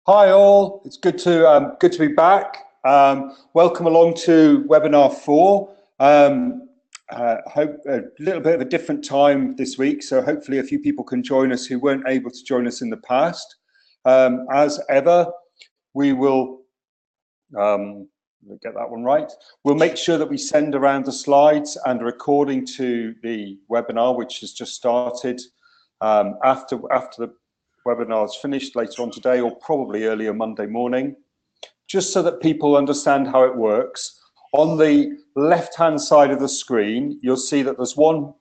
Hi all, it's good to be back. Welcome along to webinar 4. Hope a little bit of a different time this week, so hopefully a few people can join us who weren't able to join us in the past. As ever, we will get that one right. We'll make sure that we send around the slides and a recording to the webinar, which has just started after the webinar is finished later on today, or probably earlier Monday morning, just so that people understand how it works. On the left-hand side of the screen, you'll see that there's one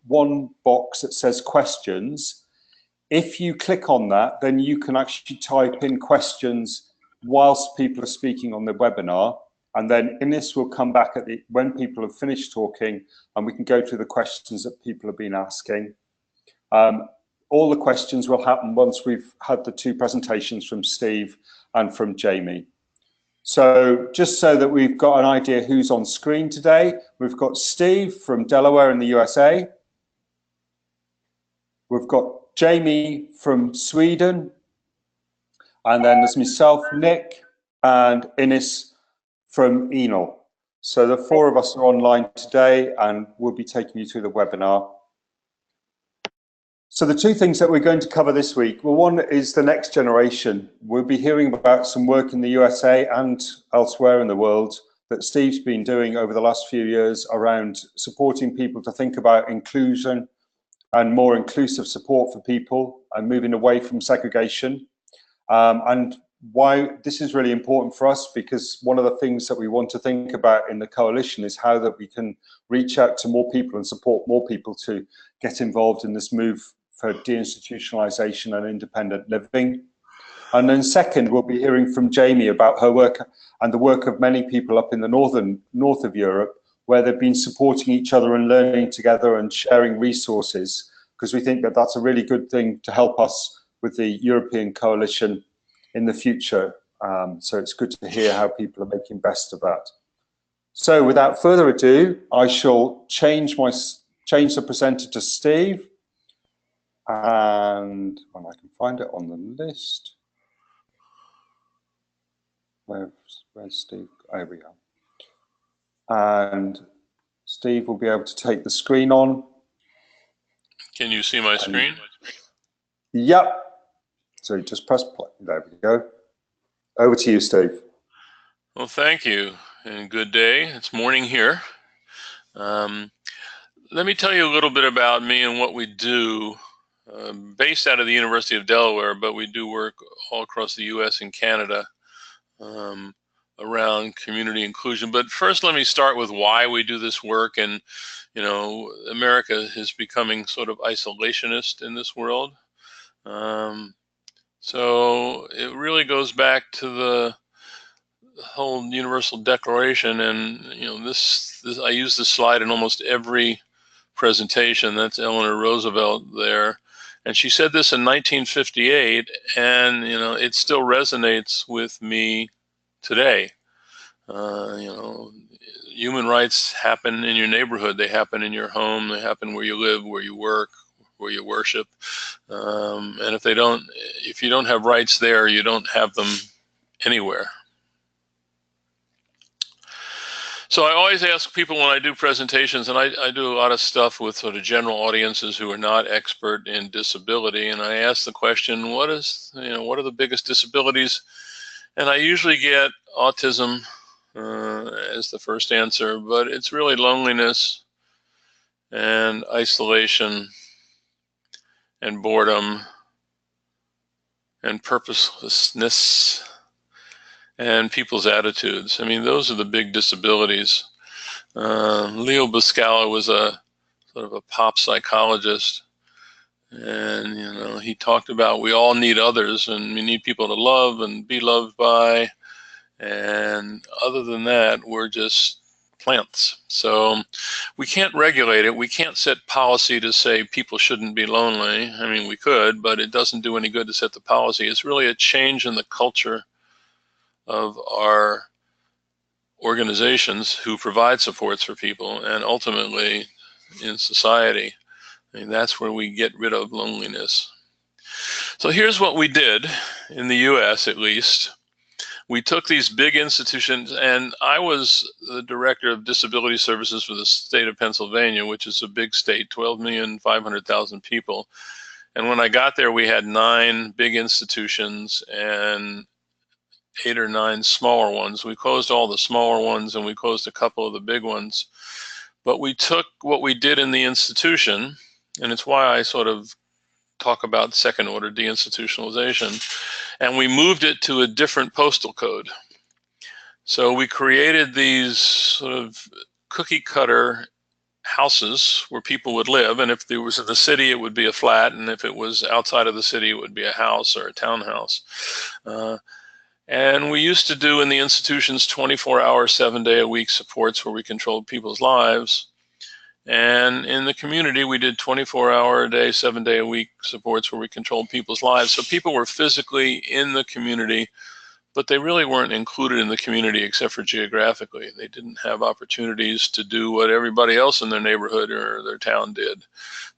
box that says questions. If you click on that, then you can actually type in questions whilst people are speaking on the webinar, and then Ines will come back at when people have finished talking, and we can go through the questions that people have been asking. All the questions will happen once we've had the 2 presentations from Steve and from Jamie. So just so that we've got an idea who's on screen today, we've got Steve from Delaware in the USA. We've got Jamie from Sweden. And then there's myself, Nic, and Ines from ENIL. So the 4 of us are online today, and we'll be taking you through the webinar. So the 2 things that we're going to cover this week, well, one is the next generation. We'll be hearing about some work in the USA and elsewhere in the world that Steve's been doing over the last few years around supporting people to think about inclusion and more inclusive support for people and moving away from segregation. And why this is really important for us, because one of the things that we want to think about in the coalition is how that we can reach out to more people and support more people to get involved in this move for deinstitutionalization and independent living. And then second, we'll be hearing from Jamie about her work and the work of many people up in the north of Europe, where they've been supporting each other and learning together and sharing resources, because we think that that's a really good thing to help us with the European coalition in the future. So it's good to hear how people are making best of that. So without further ado, I shall change the presenter to Steve. And when I can find it on the list, where's Steve? There we go. And Steve will be able to take the screen on. Can you see my screen? Yep. So just press play. There we go. Over to you, Steve. Well, thank you, and good day. It's morning here. Let me tell you a little bit about me and what we do. Based out of the University of Delaware, but we do work all across the U.S. and Canada around community inclusion. But first, let me start with why we do this work. And, you know, America is becoming sort of isolationist in this world. So it really goes back to the whole Universal Declaration. And, you know, I use this slide in almost every presentation. That's Eleanor Roosevelt there. And she said this in 1958, and you know it still resonates with me today. You know, human rights happen in your neighborhood, they happen in your home, they happen where you live, where you work, where you worship. And if you don't have rights there, you don't have them anywhere. So I always ask people when I do presentations, and I do a lot of stuff with sort of general audiences who are not expert in disability, and I ask the question, what are the biggest disabilities? And I usually get autism as the first answer, but it's really loneliness and isolation and boredom and purposelessness and people's attitudes. I mean, those are the big disabilities. Leo Buscala was a sort of a pop psychologist, and you know, he talked about we all need others, and we need people to love and be loved by, and other than that, we're just plants. So we can't regulate it. We can't set policy to say people shouldn't be lonely. I mean, we could, but it doesn't do any good to set the policy. It's really a change in the culture of our organizations who provide supports for people, and ultimately in society. I mean, that's where we get rid of loneliness. So here's what we did in the US, at least. We took these big institutions, and I was the director of disability services for the state of Pennsylvania, which is a big state, 12,500,000 people. And when I got there, we had 9 big institutions and 8 or 9 smaller ones. We closed all the smaller ones and we closed a couple of the big ones. But we took what we did in the institution, and it's why I sort of talk about second order deinstitutionalization, and we moved it to a different postal code. So we created these sort of cookie cutter houses where people would live, and if there was in the city it would be a flat, and if it was outside of the city it would be a house or a townhouse. And we used to do in the institutions 24-hour, 7-day-a-week supports where we controlled people's lives. And in the community, we did 24-hour a day, 7-day-a-week supports where we controlled people's lives. So people were physically in the community, but they really weren't included in the community except for geographically. They didn't have opportunities to do what everybody else in their neighborhood or their town did,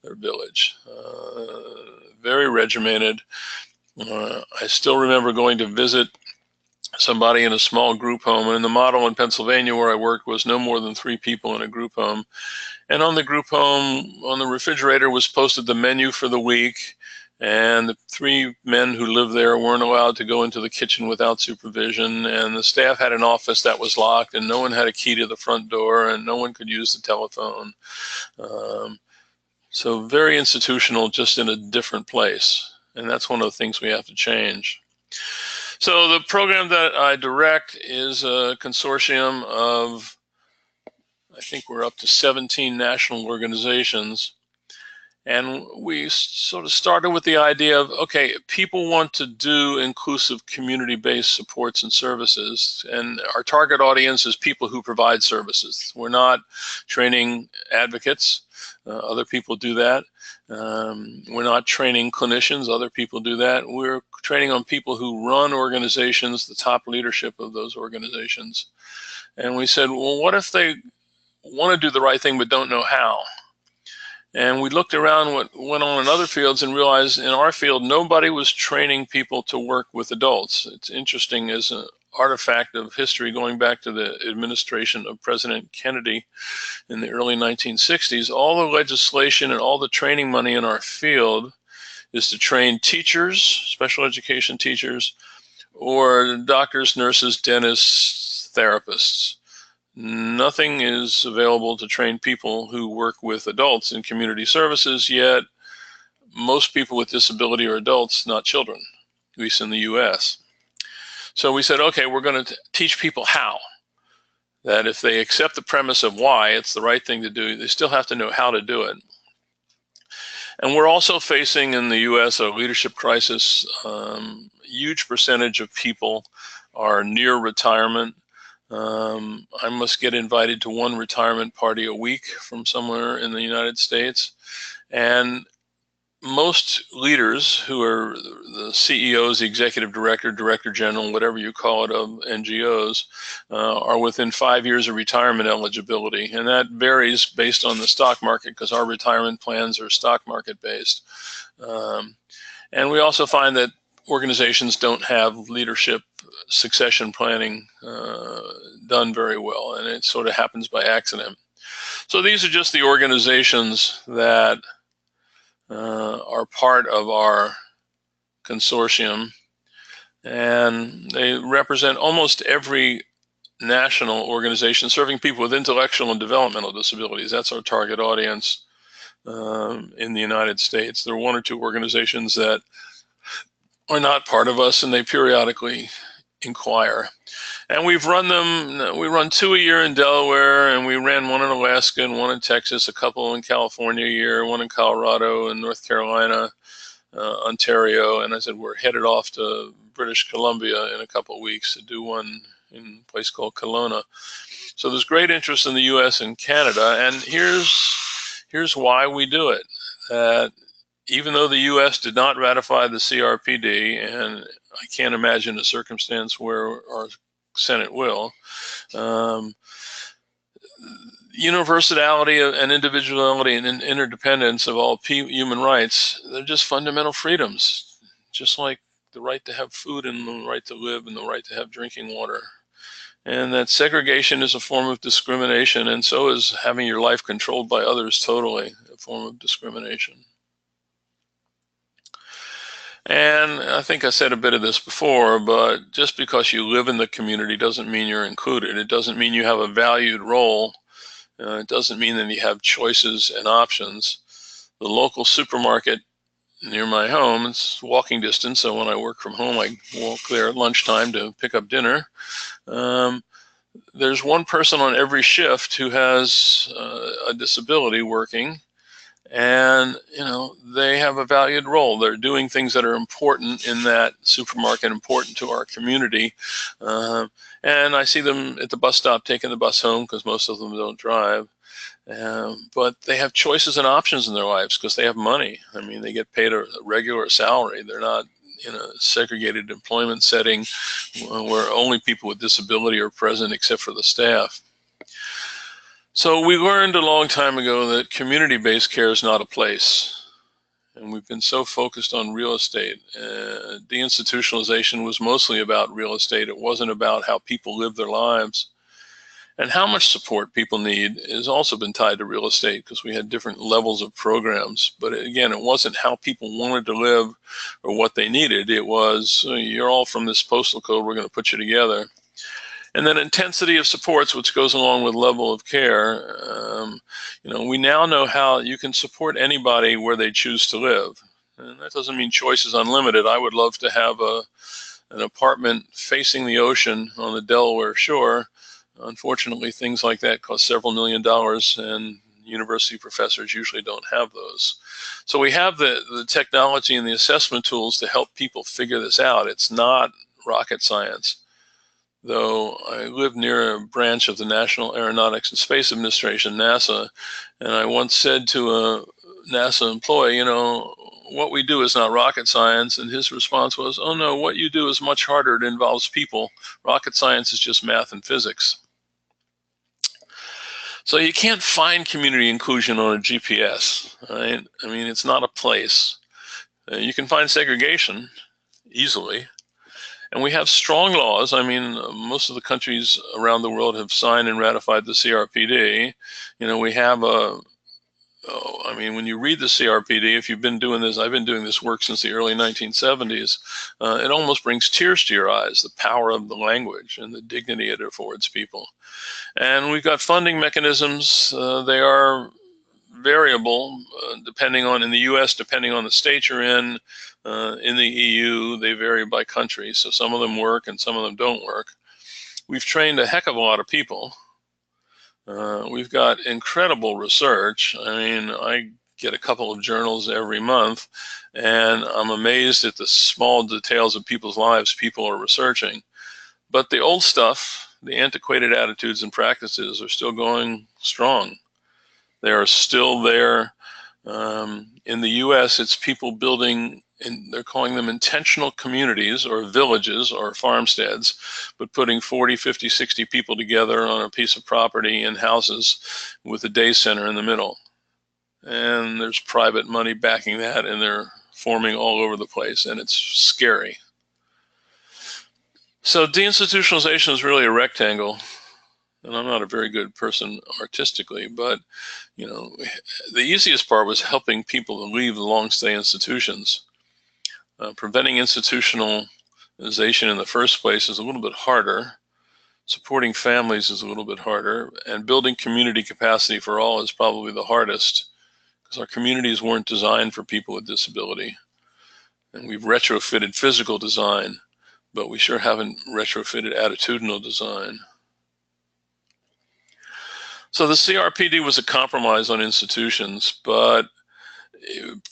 their village. Very regimented. I still remember going to visit somebody in a small group home, and the model in Pennsylvania where I worked was no more than 3 people in a group home. And on the group home, on the refrigerator was posted the menu for the week, and the 3 men who lived there weren't allowed to go into the kitchen without supervision, and the staff had an office that was locked, and no one had a key to the front door, and no one could use the telephone. So very institutional, just in a different place, and that's one of the things we have to change. So the program that I direct is a consortium of, I think we're up to 17 national organizations. And we sort of started with the idea of, okay, people want to do inclusive community-based supports and services. And our target audience is people who provide services. We're not training advocates. Other people do that. We're not training clinicians. Other people do that. We're training on people who run organizations, the top leadership of those organizations. And we said, well, what if they want to do the right thing but don't know how? And we looked around what went on in other fields and realized in our field, nobody was training people to work with adults. It's interesting as an artifact of history going back to the administration of President Kennedy in the early 1960s. All the legislation and all the training money in our field is to train teachers, special education teachers, or doctors, nurses, dentists, therapists. Nothing is available to train people who work with adults in community services, yet most people with disability are adults, not children, at least in the US. So we said, okay, we're going to teach people how. That if they accept the premise of why it's the right thing to do, they still have to know how to do it. And we're also facing in the US a leadership crisis. Huge percentage of people are near retirement. I must get invited to 1 retirement party a week from somewhere in the United States. And most leaders who are the CEOs, the executive director, director general, whatever you call it, of NGOs, are within 5 years of retirement eligibility. And that varies based on the stock market because our retirement plans are stock market based. And we also find that organizations don't have leadership succession planning done very well, and it sort of happens by accident. So these are just the organizations that are part of our consortium, and they represent almost every national organization serving people with intellectual and developmental disabilities. That's our target audience in the United States. There are 1 or 2 organizations that are not part of us, and they periodically inquire. And we've run them, we run 2 a year in Delaware, and we ran 1 in Alaska and 1 in Texas, a couple in California a year, 1 in Colorado and North Carolina, Ontario, and I said we're headed off to British Columbia in a couple of weeks to do 1 in a place called Kelowna. So there's great interest in the US and Canada, and here's why we do it. Even though the US did not ratify the CRPD, and I can't imagine a circumstance where our Senate will, universality and individuality and interdependence of all human rights, they're just fundamental freedoms. just like the right to have food and the right to live and the right to have drinking water. And that segregation is a form of discrimination, and so is having your life controlled by others totally a form of discrimination. And I think I said a bit of this before, but just because you live in the community doesn't mean you're included. It doesn't mean you have a valued role. It doesn't mean that you have choices and options. The local supermarket near my home, it's walking distance, so when I work from home, I walk there at lunchtime to pick up dinner. There's one person on every shift who has a disability working. And, they have a valued role. They're doing things that are important in that supermarket, important to our community. And I see them at the bus stop taking the bus home because most of them don't drive. But they have choices and options in their lives because they have money. I mean, they get paid a regular salary. They're not in a segregated employment setting where only people with disability are present except for the staff. So we learned a long time ago that community-based care is not a place. And we've been so focused on real estate. Deinstitutionalization was mostly about real estate. It wasn't about how people live their lives. And how much support people need has also been tied to real estate because we had different levels of programs. But again, it wasn't how people wanted to live or what they needed. It was, you're all from this postal code, we're going to put you together. And then intensity of supports, which goes along with level of care. We now know how you can support anybody where they choose to live. And that doesn't mean choice is unlimited. I would love to have an apartment facing the ocean on the Delaware shore. Unfortunately, things like that cost several $1 million, and university professors usually don't have those. So we have the technology and the assessment tools to help people figure this out. It's not rocket science. Though I live near a branch of the National Aeronautics and Space Administration, NASA, and I once said to a NASA employee, what we do is not rocket science, and his response was, oh no, what you do is much harder. It involves people. Rocket science is just math and physics. So you can't find community inclusion on a GPS, right? I mean, it's not a place. You can find segregation easily. And we have strong laws. I mean, most of the countries around the world have signed and ratified the CRPD. We have when you read the CRPD, if you've been doing this, I've been doing this work since the early 1970s, it almost brings tears to your eyes, the power of the language and the dignity it affords people. And we've got funding mechanisms. They are variable depending on, in the US, depending on the state you're in. In the EU, they vary by country, so some of them work and some of them don't work. We've trained a heck of a lot of people. We've got incredible research. I mean, I get a couple of journals every month, and I'm amazed at the small details of people's lives people are researching. But the old stuff, the antiquated attitudes and practices are still going strong. They are still there. In the US, it's people building, and they're calling them intentional communities or villages or farmsteads, but putting 40, 50, 60 people together on a piece of property in houses with a day center in the middle. And there's private money backing that, and they're forming all over the place, and it's scary. So deinstitutionalization is really a rectangle. And I'm not a very good person artistically, but the easiest part was helping people to leave the long-stay institutions. Preventing institutionalization in the first place is a little bit harder. Supporting families is a little bit harder. And building community capacity for all is probably the hardest, because our communities weren't designed for people with disability. And we've retrofitted physical design, but we sure haven't retrofitted attitudinal design. So the CRPD was a compromise on institutions, but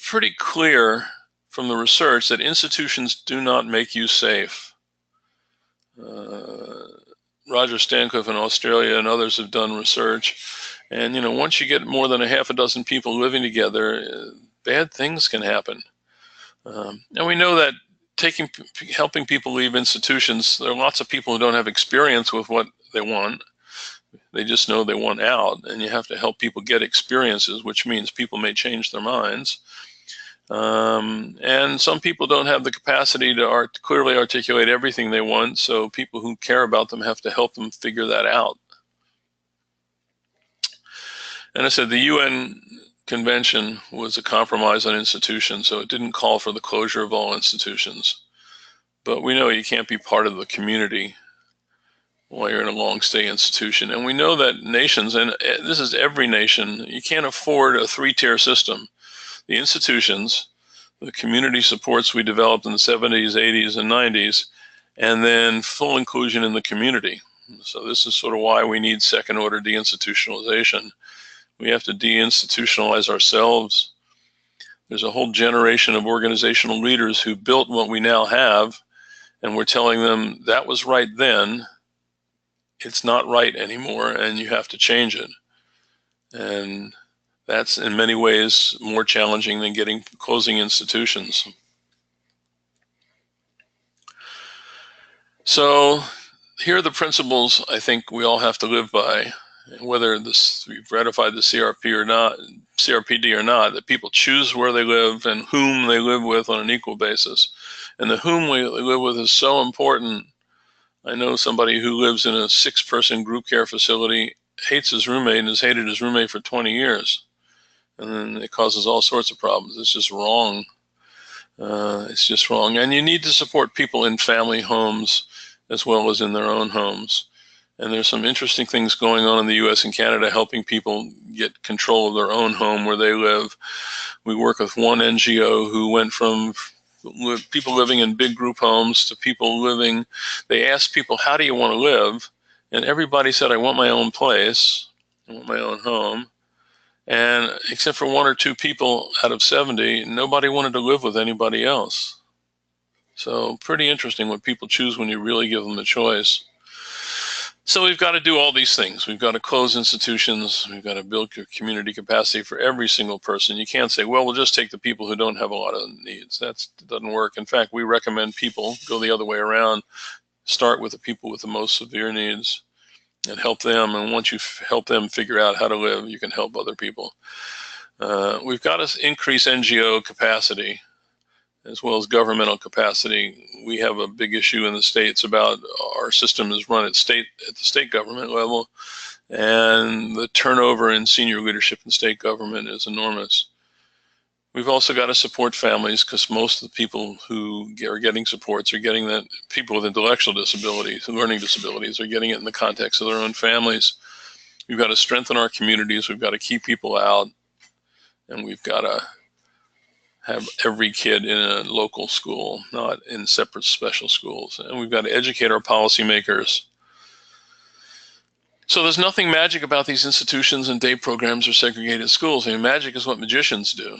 pretty clear from the research that institutions do not make you safe. Roger Stancliffe in Australia and others have done research. And, once you get more than a half a dozen people living together, bad things can happen. And we know that helping people leave institutions, there are lots of people who don't have experience with what they want. They just know they want out, and you have to help people get experiences, which means people may change their minds. And some people don't have the capacity to clearly articulate everything they want, so people who care about them have to help them figure that out. And I said the UN Convention was a compromise on institutions, so it didn't call for the closure of all institutions. But we know you can't be part of the community while you're in a long-stay institution. And we know that nations, and this is every nation, you can't afford a three-tier system. The institutions, the community supports we developed in the 70s, 80s, and 90s, and then full inclusion in the community. So this is sort of why we need second-order deinstitutionalization. We have to deinstitutionalize ourselves. There's a whole generation of organizational leaders who built what we now have, and we're telling them that was right then, it's not right anymore, and you have to change it. And that's in many ways more challenging than closing institutions. So here are the principles I think we all have to live by, whether we've ratified the CRPD or not, that people choose where they live and whom they live with on an equal basis. And the whom we live with is so important. I know somebody who lives in a 6-person group care facility, hates his roommate, and has hated his roommate for 20 years. And then it causes all sorts of problems. It's just wrong. It's just wrong. And you need to support people in family homes as well as in their own homes. And there's some interesting things going on in the US and Canada helping people get control of their own home where they live. We work with one NGO who went from people living in big group homes to people living, they asked people, how do you want to live? And everybody said, I want my own place, I want my own home. And except for 1 or 2 people out of 70, nobody wanted to live with anybody else. So pretty interesting what people choose when you really give them a choice. So we've got to do all these things. We've got to close institutions. We've got to build community capacity for every single person. You can't say, well, we'll just take the people who don't have a lot of needs. That doesn't work. In fact, we recommend people go the other way around. Start with the people with the most severe needs and help them. And once you help them figure out how to live, you can help other people. We've got to increase NGO capacity as well as governmental capacity. We have a big issue in the states about our system is run at the state government level, and the turnover in senior leadership in state government is enormous. We've also got to support families, because most of the people who are getting supports are getting that, people with intellectual disabilities, learning disabilities, are getting it in the context of their own families. We've got to strengthen our communities. We've got to keep people out, and we've got to have every kid in a local school, not in separate special schools. And we've got to educate our policymakers. So there's nothing magic about these institutions and day programs or segregated schools. I mean, magic is what magicians do.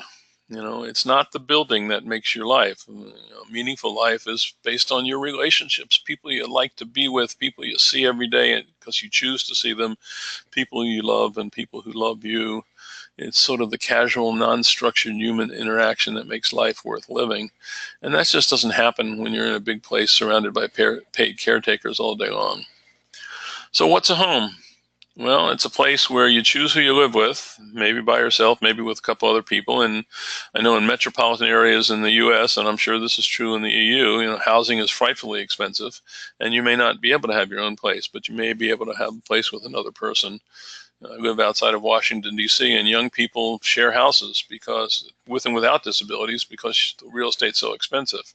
You know, it's not the building that makes your life. You know, meaningful life is based on your relationships, people you like to be with, people you see every day because you choose to see them, people you love and people who love you. It's sort of the casual, non-structured human interaction that makes life worth living. And that just doesn't happen when you're in a big place surrounded by paid caretakers all day long. So what's a home? Well, it's a place where you choose who you live with, maybe by yourself, maybe with a couple other people. And I know in metropolitan areas in the US, and I'm sure this is true in the EU, you know, housing is frightfully expensive, and you may not be able to have your own place, but you may be able to have a place with another person. I live outside of Washington, D.C., and young people share houses because, with and without disabilities, because the real estate's so expensive.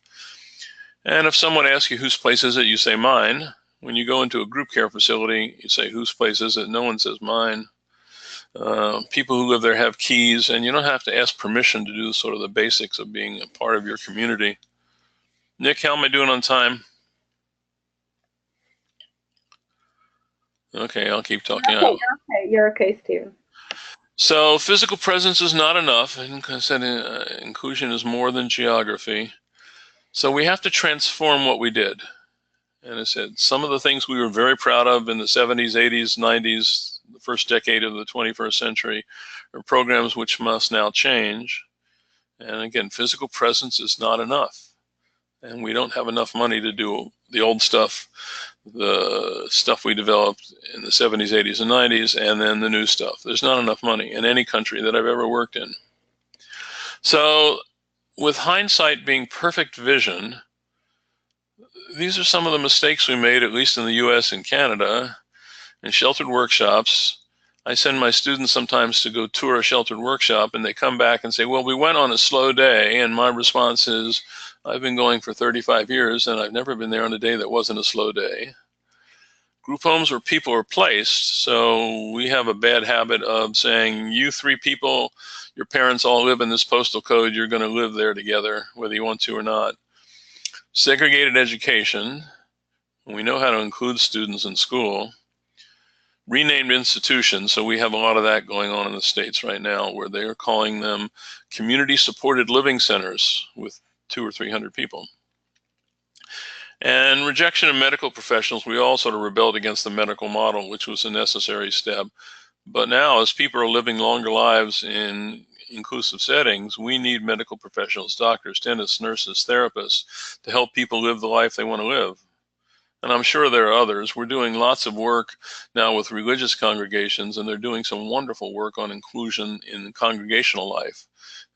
And if someone asks you whose place is it, you say mine. When you go into a group care facility, you say whose place is it? No one says mine. People who live there have keys, and you don't have to ask permission to do sort of the basics of being a part of your community. Nick, how am I doing on time? Okay, I'll keep talking. You're okay, Steve. So physical presence is not enough. And I said inclusion is more than geography. So we have to transform what we did. And I said some of the things we were very proud of in the 70s, 80s, 90s, the first decade of the 21st century are programs which must now change. And again, physical presence is not enough. And we don't have enough money to do the old stuff, the stuff we developed in the 70s, 80s, and 90s, and then the new stuff. There's not enough money in any country that I've ever worked in. So with hindsight being perfect vision, these are some of the mistakes we made, at least in the US and Canada. In sheltered workshops, I send my students sometimes to go tour a sheltered workshop, and they come back and say, well, we went on a slow day. And my response is, I've been going for 35 years, and I've never been there on a day that wasn't a slow day. Group homes where people are placed, so we have a bad habit of saying, you 3 people, your parents all live in this postal code, you're going to live there together, whether you want to or not. Segregated education, we know how to include students in school. Renamed institutions, so we have a lot of that going on in the States right now, where they are calling them community-supported living centers with 200 or 300 people. And rejection of medical professionals, we all sort of rebelled against the medical model, which was a necessary step. But now, as people are living longer lives in inclusive settings, we need medical professionals, doctors, dentists, nurses, therapists, to help people live the life they want to live. And I'm sure there are others. We're doing lots of work now with religious congregations, and they're doing some wonderful work on inclusion in congregational life.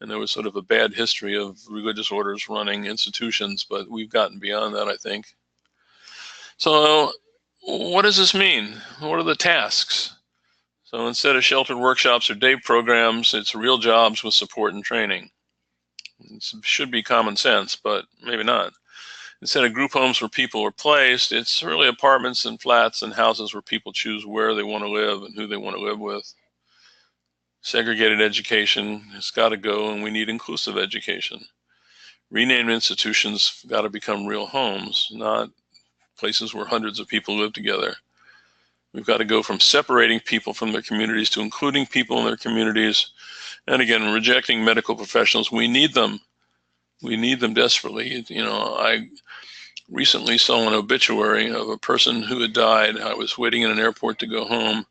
And there was sort of a bad history of religious orders running institutions, but we've gotten beyond that, I think. So what does this mean? What are the tasks? So instead of sheltered workshops or day programs, it's real jobs with support and training. It should be common sense, but maybe not. Instead of group homes where people are placed, it's really apartments and flats and houses where people choose where they want to live and who they want to live with. Segregated education has got to go, and we need inclusive education. Renamed institutions got to become real homes, not places where hundreds of people live together. We've got to go from separating people from their communities to including people in their communities. And again, rejecting medical professionals. We need them. We need them desperately. You know, I recently saw an obituary of a person who had died. I was waiting in an airport to go home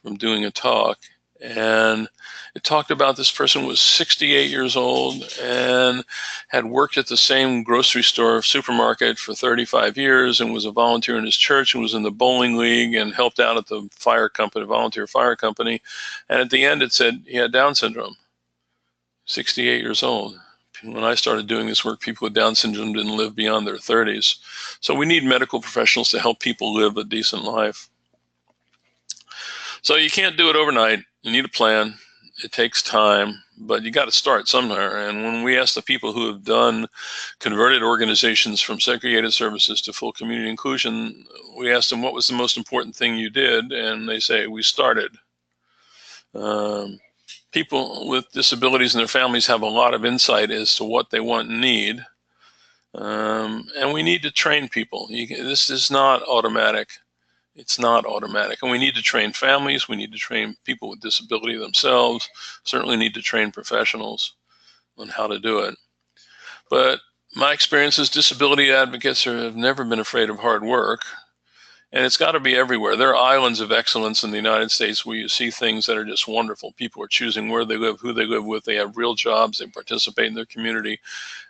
from doing a talk, and it talked about this person was 68 years old and had worked at the same grocery store supermarket for 35 years and was a volunteer in his church and was in the bowling league and helped out at the fire company, volunteer fire company. And at the end it said he had Down syndrome, 68 years old. When I started doing this work, people with Down syndrome didn't live beyond their 30s. So we need medical professionals to help people live a decent life. So you can't do it overnight. You need a plan. It takes time, but you got to start somewhere. And when we ask the people who have done converted organizations from segregated services to full community inclusion, we ask them, what was the most important thing you did? And they say, we started. People with disabilities and their families have a lot of insight as to what they want and need. And we need to train people. This is not automatic. It's not automatic. And we need to train families. We need to train people with disability themselves. Certainly need to train professionals on how to do it. But my experience is disability advocates have never been afraid of hard work. And it's got to be everywhere. There are islands of excellence in the United States where you see things that are just wonderful. People are choosing where they live, who they live with. They have real jobs. They participate in their community.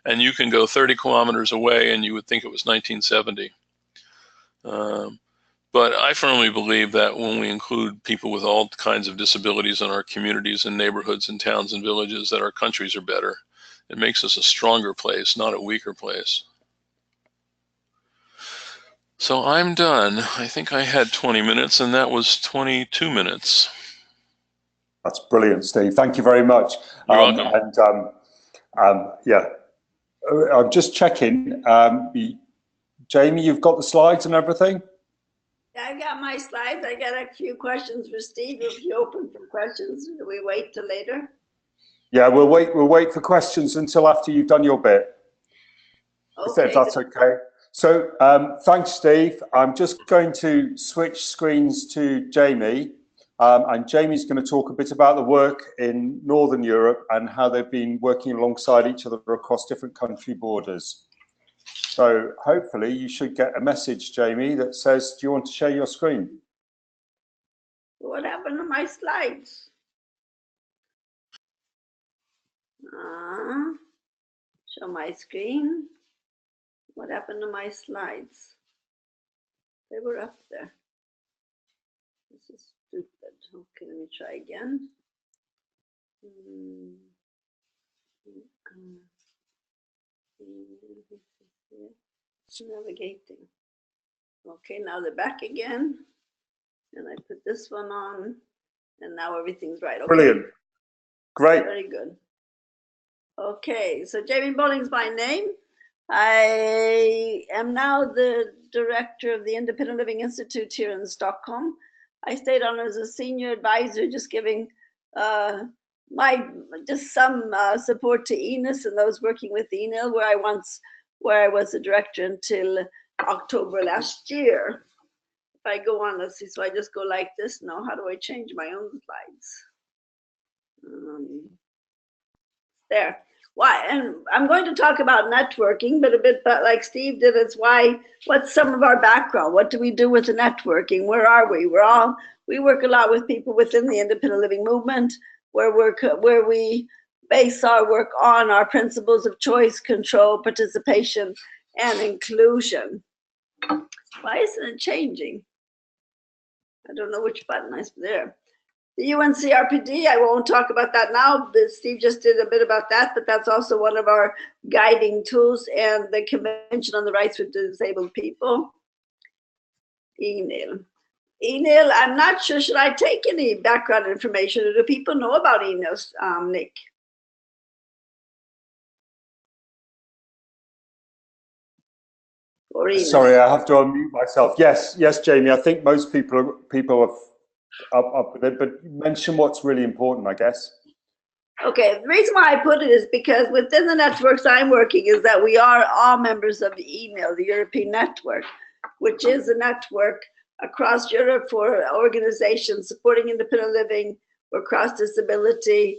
And you can go 30 kilometers away and you would think it was 1970. But I firmly believe that when we include people with all kinds of disabilities in our communities and neighborhoods and towns and villages, that our countries are better. It makes us a stronger place, not a weaker place. So I'm done. I think I had 20 minutes, and that was 22 minutes. That's brilliant, Steve. Thank you very much. You're welcome. Yeah, I'm just checking. Jamie, you've got the slides and everything? I got my slides. I got a few questions for Steve. If you open for questions, do we wait till later? Yeah, we'll wait for questions until after you've done your bit. Okay. If that's okay. So thanks, Steve. I'm just going to switch screens to Jamie. And Jamie's going to talk a bit about the work in Northern Europe and how they've been working alongside each other across different country borders. So hopefully you should get a message, Jamie, that says, do you want to share your screen? What happened to my slides? Show my screen. What happened to my slides? They were up there. This is stupid. Okay, let me try again. Navigating. Okay, now they're back again. And I put this one on, and now everything's right. Okay. Brilliant. Great. Very good. Okay, so Jamie Bolling's my name. I am now the director of the Independent Living Institute here in Stockholm. I stayed on as a senior advisor, just giving some support to Ines and those working with ENIL, where I was the director until October last year. If I go on, let's see, so I just go like this. Now, how do I change my own slides? There. Why? And I'm going to talk about networking, but a bit like Steve did. It's what's some of our background? What do we do with the networking? Where are we? We work a lot with people within the independent living movement, where we base our work on our principles of choice, control, participation, and inclusion. Why isn't it changing? I don't know which button I put there. The UNCRPD, I won't talk about that now. Steve just did a bit about that, but that's also one of our guiding tools, and the Convention on the Rights of Disabled People. ENIL. ENIL, I'm not sure, should I take any background information, or do people know about ENIL, Nick? Or Ines? Sorry, I have to unmute myself. Yes, Jamie, I think most people are up with it, but mention what's really important, I guess. Okay, the reason why I put it is because within the networks I'm working is that we are all members of the ENIL, the European Network, which is a network across Europe for organizations supporting independent living or cross disability.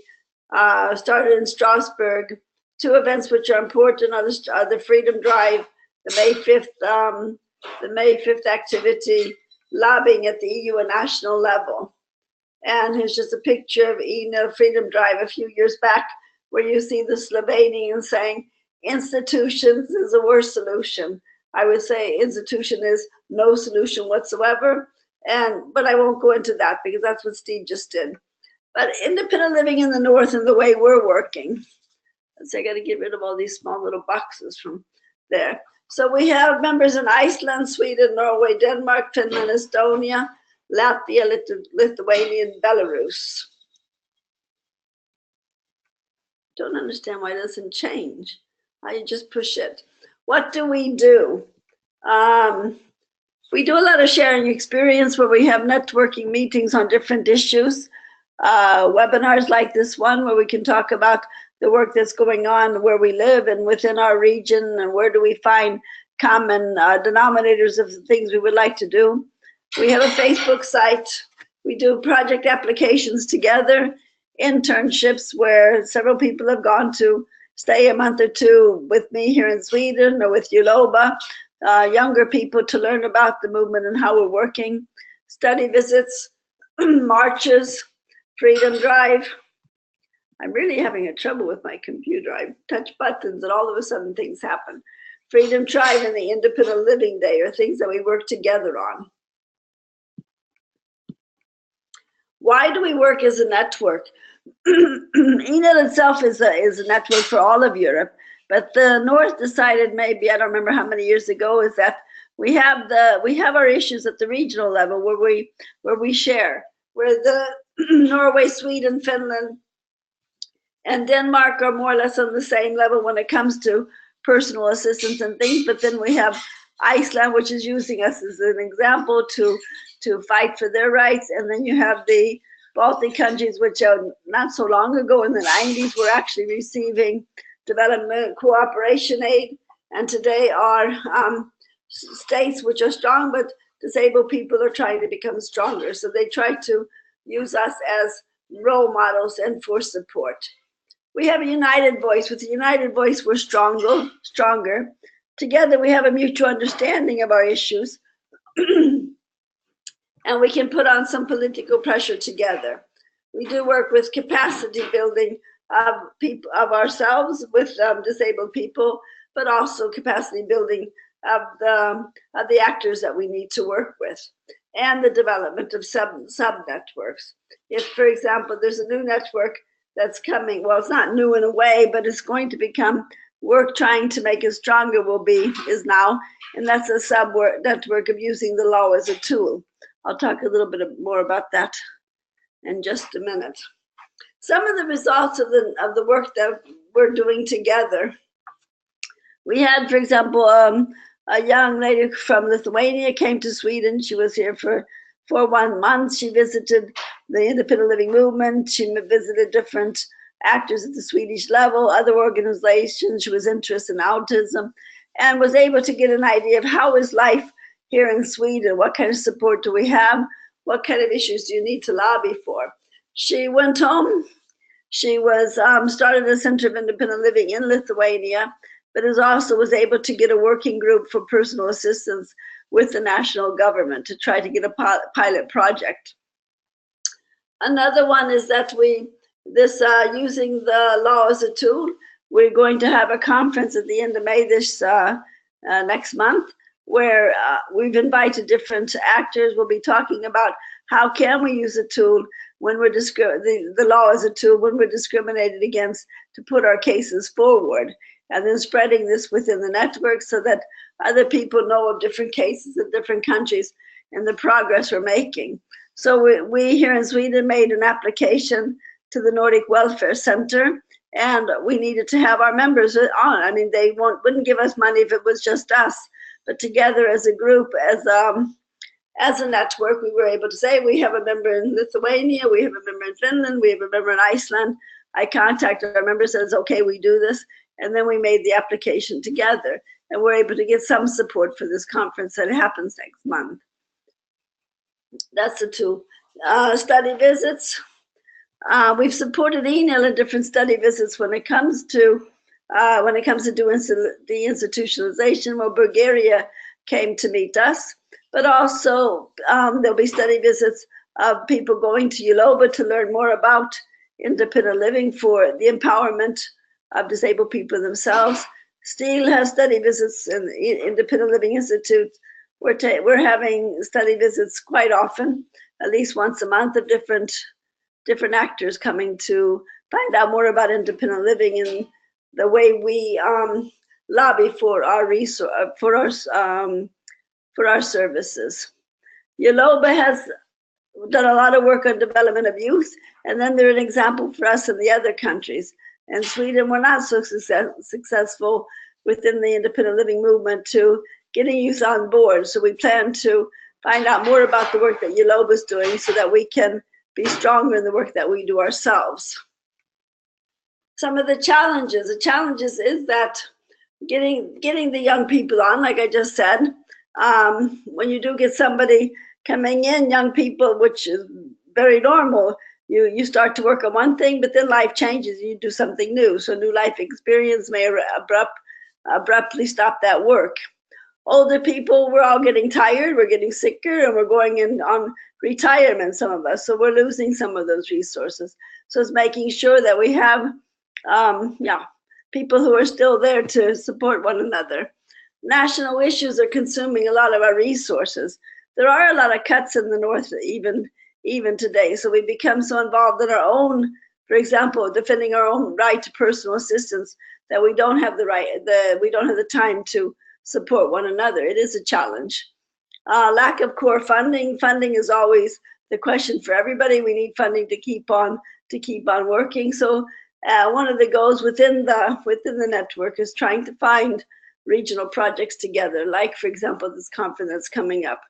Started in Strasbourg. Two events which are important are the Freedom Drive, the May 5th activity, lobbying at the EU and national level. And here's just a picture of ENIL Freedom Drive a few years back, where you see the Slovenians saying institutions is a worse solution. I would say institution is no solution whatsoever. But I won't go into that because that's what Steve just did. But independent living in the North and the way we're working. So I got to get rid of all these small little boxes from there. So we have members in Iceland, Sweden, Norway, Denmark, Finland, Estonia, Latvia, Lithuania, and Belarus. Don't understand why it doesn't change. I just push it. What do? We do a lot of sharing experience where we have networking meetings on different issues, webinars like this one where we can talk about the work that's going on where we live and within our region, and where do we find common denominators of the things we would like to do. We have a Facebook site. We do project applications together, internships where several people have gone to stay a month or two with me here in Sweden or with Uloba, younger people to learn about the movement and how we're working, study visits, marches, Freedom Drive. I'm really having a trouble with my computer. I touch buttons and all of a sudden things happen. Freedom Drive and the Independent Living Day are things that we work together on. Why do we work as a network? ENIL itself is a network for all of Europe, but the North decided maybe, I don't remember how many years ago, is that we have our issues at the regional level where we share, where the Norway, Sweden, Finland, and Denmark are more or less on the same level when it comes to personal assistance and things, but then we have Iceland, which is using us as an example to fight for their rights, and then you have the Baltic countries, which not so long ago in the 90s were actually receiving development cooperation aid, and today are states which are strong, but disabled people are trying to become stronger, so they try to use us as role models and for support. We have a united voice. With a united voice, we're stronger. Together, we have a mutual understanding of our issues, and we can put on some political pressure together. We do work with capacity building of people, of ourselves, with disabled people, but also capacity building of the actors that we need to work with, and the development of sub networks. If, for example, there's a new network that's coming, well, it's not new in a way, but it's going to become work trying to make it stronger is now, and that's a network of using the law as a tool. I'll talk a little bit more about that in just a minute. Some of the results of the work that we're doing together. We had, for example, a young lady from Lithuania came to Sweden. She was here for 1 month. She visited the independent living movement. She visited different actors at the Swedish level, other organizations. She was interested in autism and was able to get an idea of how is life here in Sweden? What kind of support do we have? What kind of issues do you need to lobby for? She went home. She was started a center of independent living in Lithuania, but also was able to get a working group for personal assistance with the national government to try to get a pilot project. Another one is that using the law as a tool, we're going to have a conference at the end of May next month, where we've invited different actors. We'll be talking about how can we use a tool when we're the law as a tool when we're discriminated against, to put our cases forward, and then spreading this within the network so that other people know of different cases in different countries and the progress we're making. So we here in Sweden made an application to the Nordic Welfare Center, and we needed to have our members on. I mean, they wouldn't give us money if it was just us, but together as a group, as a network, we were able to say we have a member in Lithuania, we have a member in Finland, we have a member in Iceland. I contacted our member, says, okay, we do this. And then we made the application together, and we're able to get some support for this conference that happens next month. That's the two. Study visits. We've supported ENIL in different study visits when it comes to doing deinstitutionalization. Well, Bulgaria came to meet us, but also there'll be study visits of people going to Uloba to learn more about independent living for the empowerment of disabled people themselves. Steel has study visits in the Independent Living Institute. We're having study visits quite often, at least once a month, of different actors coming to find out more about independent living and the way we lobby for our services. Uloba has done a lot of work on development of youth, and then they're an example for us in the other countries. In Sweden, we're not so successful within the independent living movement to getting youth on board. So we plan to find out more about the work that Uloba is doing so that we can be stronger in the work that we do ourselves. Some of the challenges is that getting the young people on, like I just said. When you do get somebody coming in, young people, which is very normal, you start to work on one thing, but then life changes, you do something new. So new life experience may abruptly stop that work. Older people, we're all getting tired, we're getting sicker, and we're going in on retirement, some of us. So we're losing some of those resources. So it's making sure that we have people who are still there to support one another. National issues are consuming a lot of our resources. There are a lot of cuts in the North even today. So we become so involved in our own, for example, defending our own right to personal assistance, that we don't have the time to support one another. It is a challenge. Lack of core funding. Funding is always the question for everybody. We need funding to keep on working. So one of the goals within the network is trying to find regional projects together, like, for example, this conference that's coming up.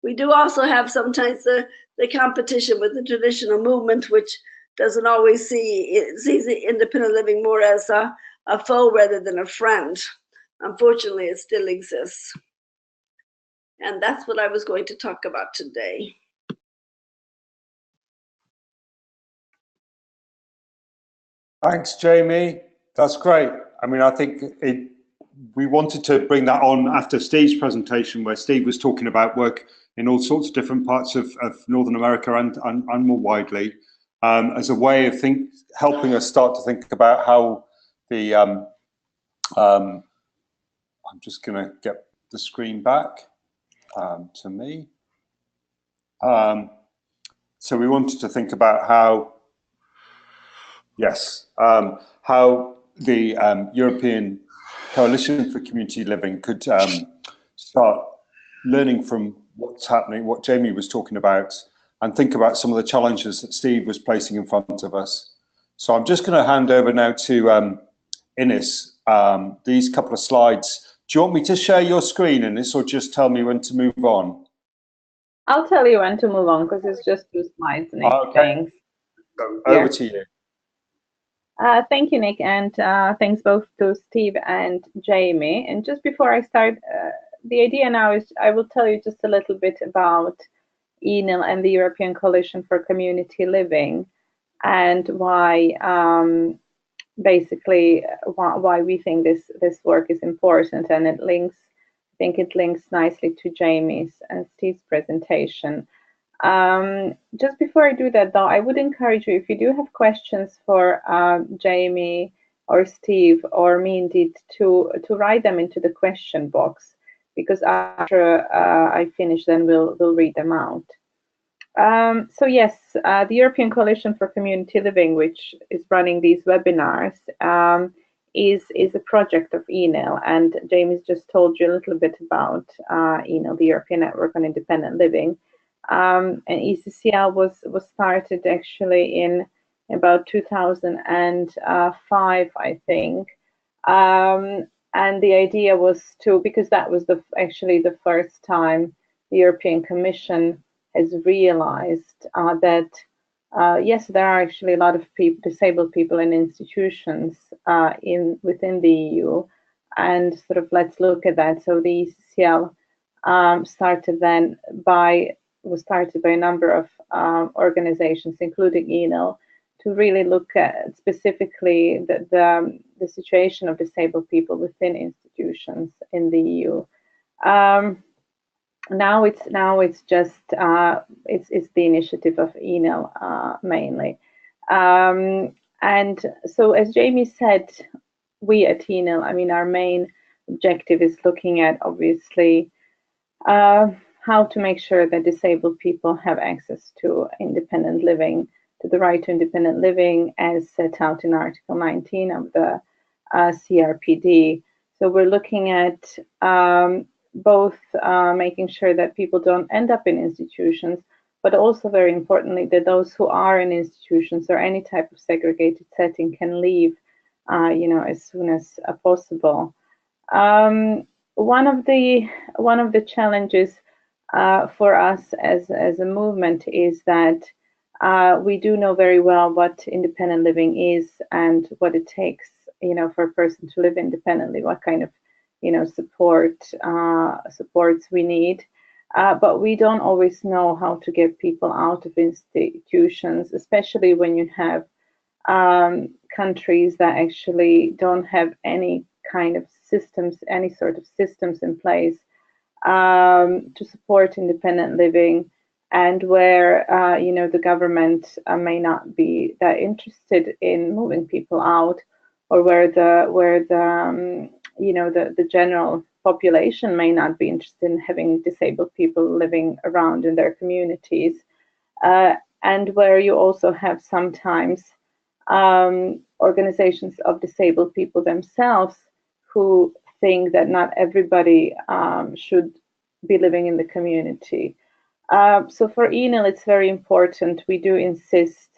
We do also have sometimes the competition with the traditional movement, which doesn't always sees the independent living more as a foe rather than a friend. Unfortunately, it still exists. And that's what I was going to talk about today. Thanks, Jamie. That's great. I mean, I think we wanted to bring that on after Steve's presentation, where Steve was talking about work in all sorts of different parts of Northern America and more widely, as a way of helping us start to think about how the, I'm just gonna get the screen back to me. So we wanted to think about how, how the European Coalition for Community Living could start learning from what's happening, what Jamie was talking about, and think about some of the challenges that Steve was placing in front of us. So I'm just going to hand over now to Ines, these couple of slides. Do you want me to share your screen, Ines, or just tell me when to move on? I'll tell you when to move on because it's just 2 slides, Nick. Okay. Thanks. So over to you. Thank you, Nick, and thanks both to Steve and Jamie. And just before I start, the idea now is I will tell you just a little bit about ENIL and the European Coalition for Community Living, and why basically why we think this work is important, and it links, I think it links nicely to Jamie's and Steve's presentation. Just before I do that though, I would encourage you, if you do have questions for Jamie or Steve or me indeed, to write them into the question box, because after I finish, then we'll read them out. So yes, the European Coalition for Community Living, which is running these webinars, is a project of ENIL, and Jamie's just told you a little bit about ENIL, the European Network on Independent Living. And ECCL was started actually in about 2005, I think. And the idea was to, because that was actually the first time the European Commission has realized that yes, there are actually a lot of disabled people in institutions within the EU, and sort of let's look at that. So the ECCL was started by a number of organizations, including ENIL, to really look at specifically the situation of disabled people within institutions in the EU. Now it's just it's the initiative of ENIL mainly, and so as Jamie said, we at ENIL, I mean, our main objective is looking at obviously how to make sure that disabled people have access to independent living, to the right to independent living as set out in Article 19 of the CRPD. So we're looking at both making sure that people don't end up in institutions, but also very importantly that those who are in institutions or any type of segregated setting can leave, as soon as possible. One of the challenges for us as a movement is that we do know very well what independent living is and what it takes, for a person to live independently, what kind of supports we need, but we don't always know how to get people out of institutions, especially when you have countries that actually don't have any kind of systems, any sort of systems in place to support independent living, and where the government may not be that interested in moving people out, or where the general population may not be interested in having disabled people living around in their communities, and where you also have sometimes organizations of disabled people themselves who think that not everybody should be living in the community. So for ENIL, it's very important. We do insist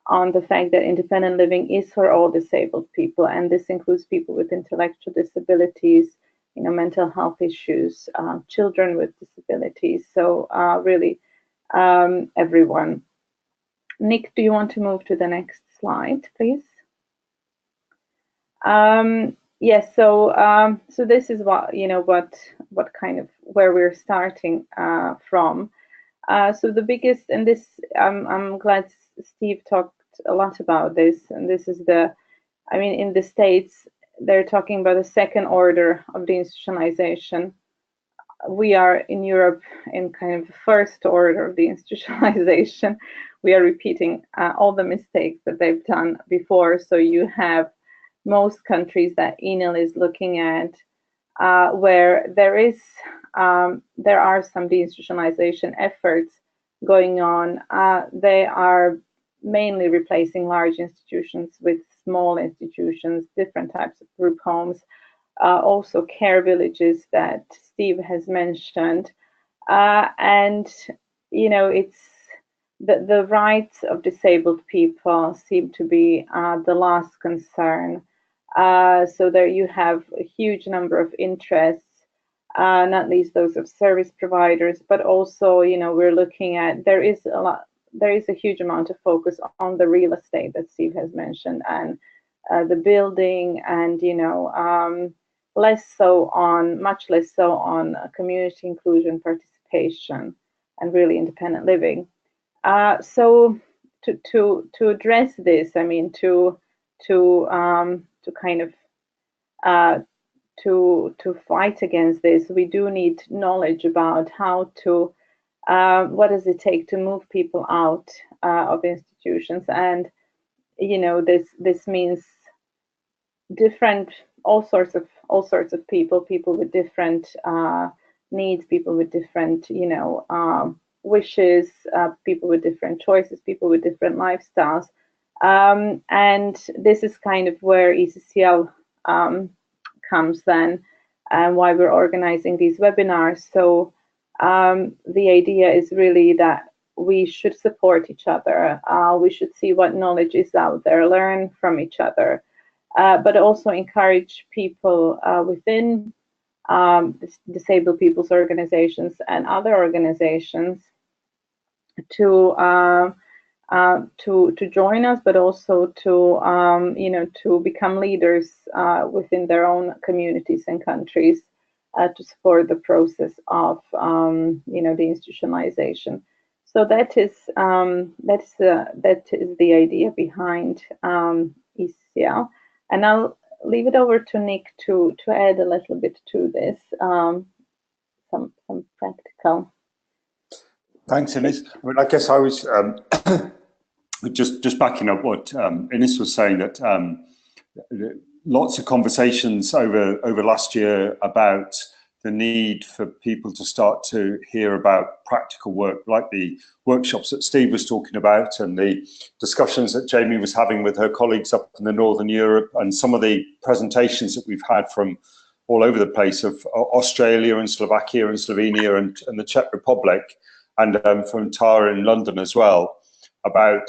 on the fact that independent living is for all disabled people, and this includes people with intellectual disabilities, mental health issues, children with disabilities. So really, everyone. Nick, do you want to move to the next slide, please? Yes. So this is what kind of where we're starting from. So the biggest, and this I'm glad Steve talked a lot about this, and this is in the States, they're talking about the second order of deinstitutionalization. We are in Europe in kind of the first order of deinstitutionalization. We are repeating all the mistakes that they've done before. So you have most countries that ENIL is looking at where there are some deinstitutionalization efforts going on. They are mainly replacing large institutions with small institutions, different types of group homes. also care villages that Steve has mentioned. And, you know, it's the rights of disabled people seem to be the last concern. So there you have a huge number of interests, not least those of service providers, but also, you know, we're looking at, there is a huge amount of focus on the real estate that Steve has mentioned, and the building, and, you know, much less so on community inclusion, participation, and really independent living. So to address this, I mean, to kind of to fight against this, we do need knowledge about how to what does it take to move people out of institutions. And, you know, this means all sorts of people with different needs, people with different, you know, wishes, people with different choices, people with different lifestyles. And this is kind of where ECCL comes then, and why we're organizing these webinars. So the idea is really that we should support each other. We should see what knowledge is out there, learn from each other, but also encourage people within disabled people's organizations and other organizations to join us, but also to you know, to become leaders within their own communities and countries to support the process of you know, deinstitutionalization. So that is the idea behind ECCL, and I'll leave it over to Nic to add a little bit to this, some practical. Thanks, Ines. I mean, I guess I was just backing up what Ines was saying, that lots of conversations over last year about the need for people to start to hear about practical work, like the workshops that Steve was talking about, and the discussions that Jamie was having with her colleagues up in the Northern Europe, and some of the presentations that we've had from all over the place of Australia and Slovakia and Slovenia and the Czech Republic, and from Tara in London as well, about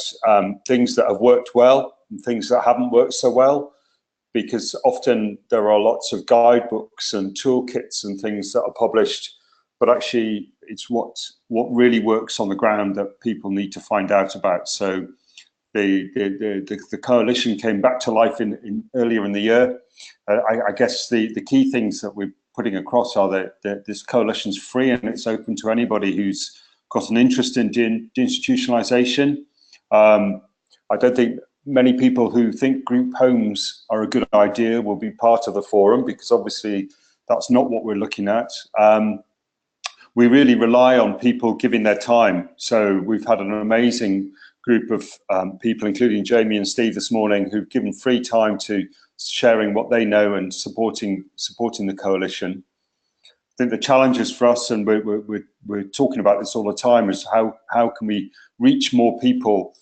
things that have worked well and things that haven't worked so well, because often there are lots of guidebooks and toolkits and things that are published, but actually it's what really works on the ground that people need to find out about. So the coalition came back to life earlier in the year. I guess the key things that we're putting across are that this coalition's free and it's open to anybody who's got an interest in deinstitutionalization. I don't think many people who think group homes are a good idea will be part of the forum, because obviously that's not what we're looking at. We really rely on people giving their time. So we've had an amazing group of people, including Jamie and Steve this morning, who've given free time to sharing what they know and supporting the coalition. I think the challenges for us, and we're talking about this all the time, is how can we reach more people,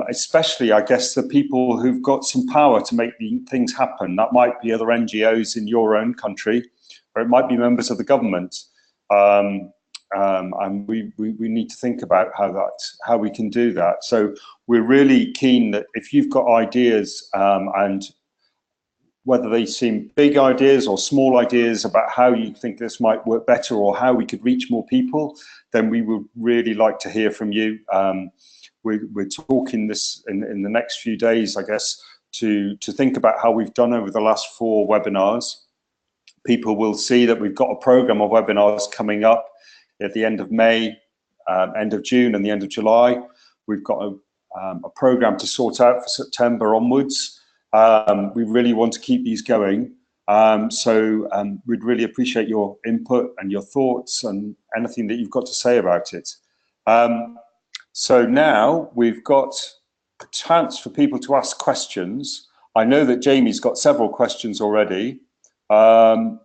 especially, I guess, the people who've got some power to make things happen. That might be other NGOs in your own country, or it might be members of the government. And we need to think about how we can do that. So we're really keen that if you've got ideas, and whether they seem big ideas or small ideas about how you think this might work better or how we could reach more people, then we would really like to hear from you. We're talking this in the next few days, I guess, to think about how we've done over the last 4 webinars. People will see that we've got a program of webinars coming up at the end of May, end of June and the end of July. We've got a program to sort out for September onwards. We really want to keep these going. So we'd really appreciate your input and your thoughts and anything that you've got to say about it. So now we've got a chance for people to ask questions. I know that Jamie's got several questions already, but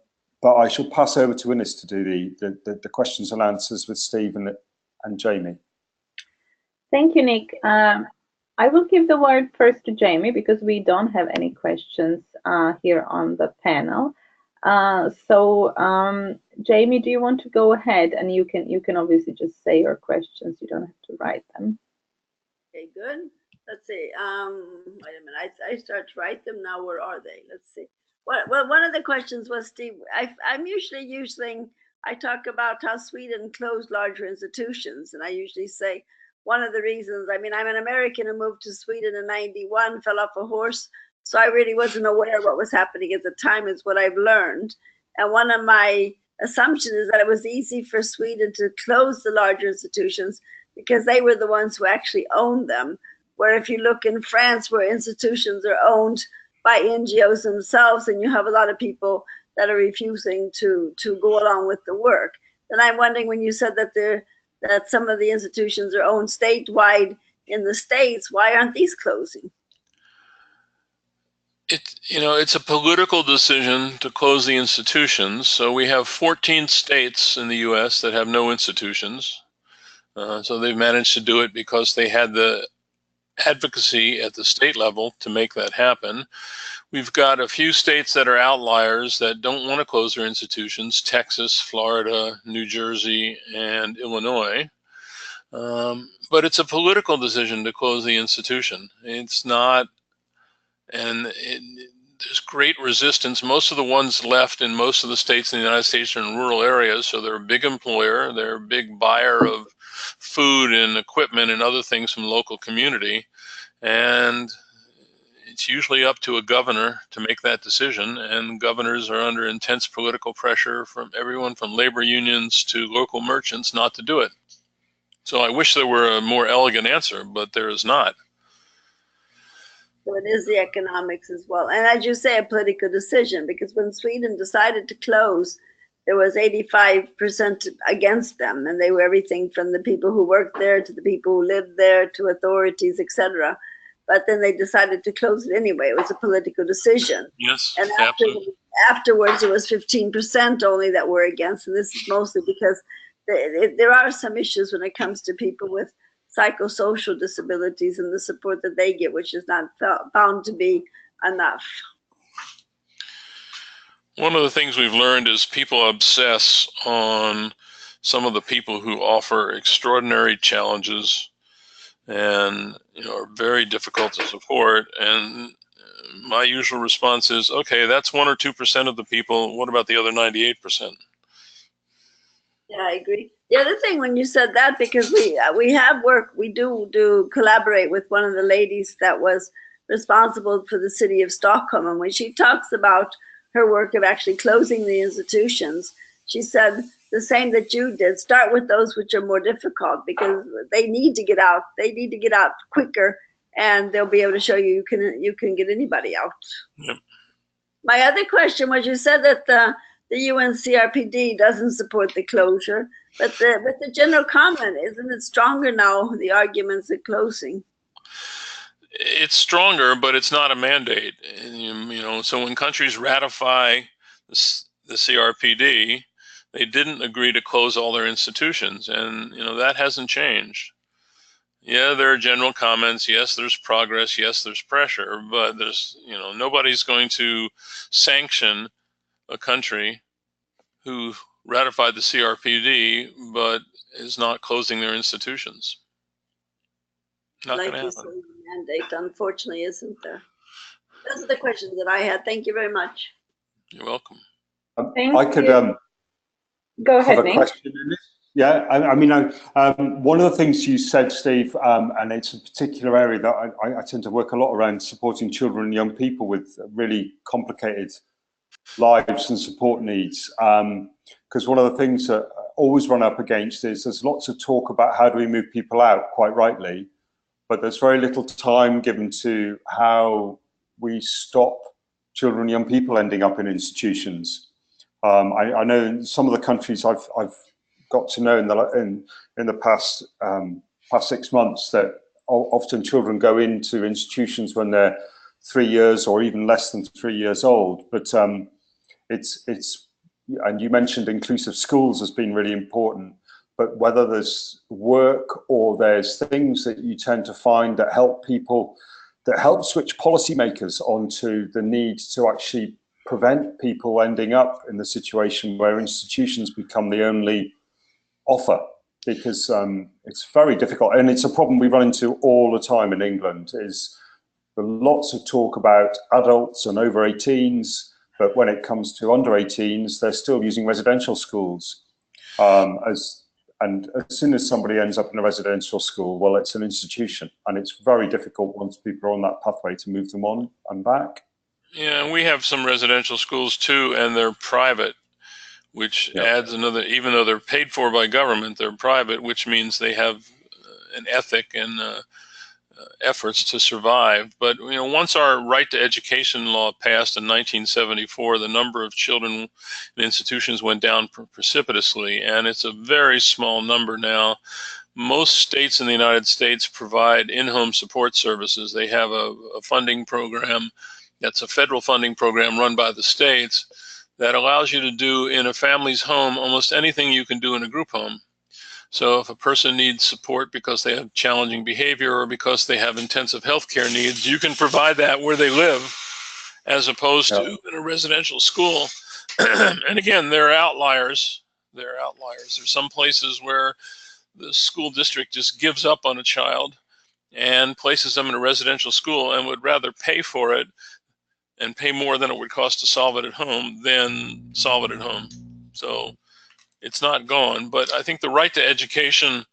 I shall pass over to Ines to do the questions and answers with Steve and Jamie. Thank you, Nic. I will give the word first to Jamie, because we don't have any questions here on the panel. Jamie, do you want to go ahead? And you can obviously just say your questions. You don't have to write them. Okay, good. Let's see. Wait a minute. I start to write them now. Where are they? Let's see. Well, one of the questions was, Steve, I'm usually using, I talk about how Sweden closed larger institutions, and I usually say one of the reasons, I mean, I'm an American who moved to Sweden in '91, fell off a horse, so I really wasn't aware of what was happening at the time, is what I've learned. And one of my assumptions is that it was easy for Sweden to close the larger institutions because they were the ones who actually owned them. Where if you look in France, where institutions are owned by NGOs themselves, and you have a lot of people that are refusing to go along with the work. Then I'm wondering, when you said that some of the institutions are owned statewide in the States, why aren't these closing? It's a political decision to close the institutions. So we have 14 states in the US that have no institutions. So they've managed to do it because they had the advocacy at the state level to make that happen. We've got a few states that are outliers that don't want to close their institutions: Texas, Florida, New Jersey, and Illinois. But it's a political decision to close the institution. It's not, there's great resistance. Most of the ones left in most of the states in the United States are in rural areas, so they're a big employer, they're a big buyer of food and equipment and other things from the local community, and it's usually up to a governor to make that decision, and governors are under intense political pressure from everyone from labor unions to local merchants not to do it. So I wish there were a more elegant answer, but there is not. So it is the economics as well. And as you say, a political decision, because when Sweden decided to close, there was 85% against them. And they were everything from the people who worked there to the people who lived there to authorities, etc. But then they decided to close it anyway. It was a political decision. Yes, and absolutely. Afterwards, it was 15% only that were against. And this is mostly because there are some issues when it comes to people with psychosocial disabilities and the support that they get, which is not found to be enough. One of the things we've learned is people obsess on some of the people who offer extraordinary challenges and are very difficult to support. And my usual response is, okay, that's 1 or 2% of the people. What about the other 98%? Yeah, I agree. The other thing, when you said that, because we have work, we do collaborate with one of the ladies that was responsible for the city of Stockholm, and when she talks about her work of actually closing the institutions, she said the same that you did: start with those which are more difficult, because they need to get out. They need to get out quicker, and they'll be able to show you you can get anybody out. Yep. My other question was, you said that the UNCRPD doesn't support the closure, but the general comment, isn't it stronger now, the arguments at closing? It's stronger, but it's not a mandate. So when countries ratify the CRPD, they didn't agree to close all their institutions, and that hasn't changed. Yeah, there are general comments. Yes, there's progress. Yes, there's pressure, but there's nobody's going to sanction a country who ratified the CRPD but is not closing their institutions. Not going to happen. Mandate, unfortunately, isn't there? Those are the questions that I had. Thank you very much. You're welcome. I could go ahead, have a Nic. question in this. Yeah, I mean, one of the things you said, Steve, and it's a particular area that I tend to work a lot around, supporting children and young people with really complicated lives and support needs. Because one of the things that I always run up against is there's lots of talk about how do we move people out, quite rightly, but there's very little time given to how we stop children and young people ending up in institutions. I know in some of the countries I've got to know in the past 6 months that often children go into institutions when they're 3 years or even less than 3 years old. But it's and you mentioned inclusive schools as being really important. But whether there's work or there's things that you tend to find that help people, that help switch policymakers onto the need to actually prevent people ending up in the situation where institutions become the only offer, because it's very difficult, and it's a problem we run into all the time in England. Is there lots of talk about adults and over 18s, but when it comes to under 18s, they're still using residential schools. And as soon as somebody ends up in a residential school, well, it's an institution, and it's very difficult once people are on that pathway to move them on and back. Yeah, and we have some residential schools too, and they're private, which adds another, even though they're paid for by government, they're private, which means they have an ethic and efforts to survive. But once our right to education law passed in 1974, the number of children in institutions went down precipitously, and it's a very small number now. Most states in the United States provide in-home support services. They have a funding program that's a federal funding program run by the states that allows you to do in a family's home almost anything you can do in a group home. So if a person needs support because they have challenging behavior or because they have intensive healthcare needs, you can provide that where they live, as opposed to in a residential school. And again, there are outliers. There are outliers. There's some places where the school district just gives up on a child and places them in a residential school and would rather pay for it and pay more than it would cost to solve it at home than solve it at home. So it's not gone, but I think the right to education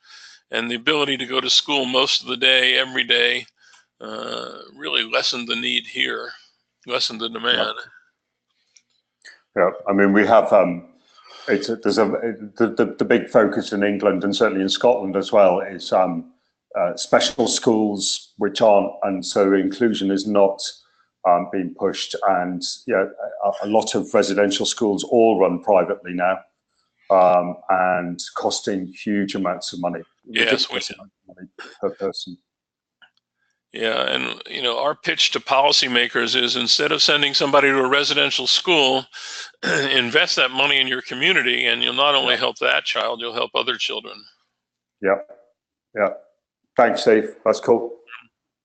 and the ability to go to school most of the day, every day, really lessened the need here, lessened the demand. Yeah, I mean, we have the big focus in England and certainly in Scotland as well is special schools, which aren't, and so inclusion is not being pushed, and a lot of residential schools all run privately now. And costing huge amounts of money. Yes, we do. Money per person. Yeah, and our pitch to policymakers is, instead of sending somebody to a residential school, invest that money in your community, and you'll not only help that child, you'll help other children. Yeah. Thanks, Steve. That's cool.